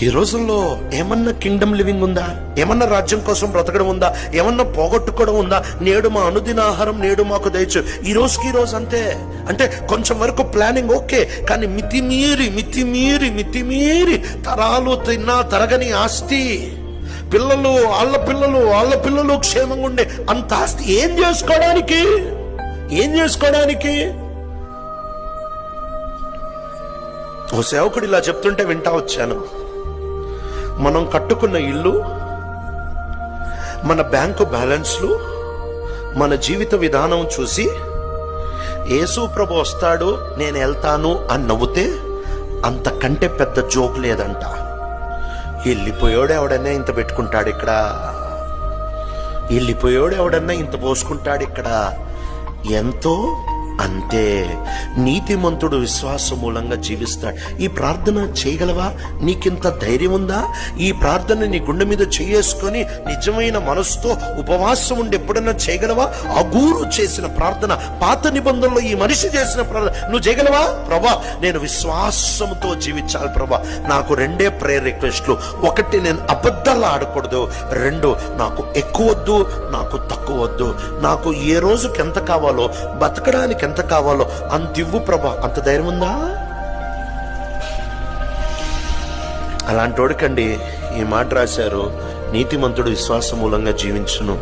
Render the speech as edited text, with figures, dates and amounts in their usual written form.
ఈ రోజుల్లో ఏమన్నా కింగ్డమ్ లివింగ్ ఉందా? ఏమన్నా రాజ్యం కోసం బ్రతకడం ఉందా? ఏమన్నా పోగొట్టుకోవడం ఉందా? నేడు మా అనుదిన ఆహారం నేడు మాకు దయచు. ఈ రోజుకి ఈ రోజు అంతే. అంటే కొంచెం వరకు ప్లానింగ్ ఓకే, కానీ మితిమీరి తరాలు తిన్నా తరగని ఆస్తి, పిల్లలు వాళ్ళ పిల్లలు క్షేమంగా ఉండే అంత ఆస్తి ఏం చేసుకోవడానికి? ఓ సేవకుడు ఇలా చెప్తుంటే వింటా వచ్చాను. మనం కట్టుకున్న ఇల్లు, మన బ్యాంకు బ్యాలెన్స్లు, మన జీవిత విధానం చూసి యేసు ప్రభు వస్తాడు నేను వెళ్తాను అని నవ్వుతే అంతకంటే పెద్ద జోక్ లేదంట. వెళ్ళిపోయాడు ఎవడన్నా ఇంత పెట్టుకుంటాడు ఇక్కడ, వెళ్ళిపోయాడు ఎవడన్నా ఇంత పోసుకుంటాడు ఇక్కడ. ఎంతో అంతే. నీతిమంతుడు విశ్వాస మూలంగా జీవిస్తాడు. ఈ ప్రార్థన చేయగలవా? నీకింత ధైర్యం ఉందా? ఈ ప్రార్థన నీ గుండె మీద చేసుకొని నిజమైన మనసుతో ఉపవాసం ఉండి ఎప్పుడన్నా చేయగలవా? అగూరు చేసిన ప్రార్థన, పాత నిబంధనలో ఈ మనిషి చేసిన ప్రార్థన నువ్వు చేయగలవా? ప్రభా, నేను విశ్వాసంతో జీవించాలి ప్రభా. నాకు 2 ప్రేయర్ రిక్వెస్ట్లు. 1, నేను అబద్ధాలు ఆడకూడదు. 2, నాకు ఎక్కువద్దు, నాకు తక్కువద్దు. నాకు ఏ రోజుకి ఎంత కావాలో, బతకడానికి ఎంత కావాలో అంత ఇవ్వు ప్రభా. అంత ధైర్యం ఉందా? అలాంటోడికండి ఈ మాట రాశారు, నీతిమంతుడు విశ్వాస మూలంగా జీవించును.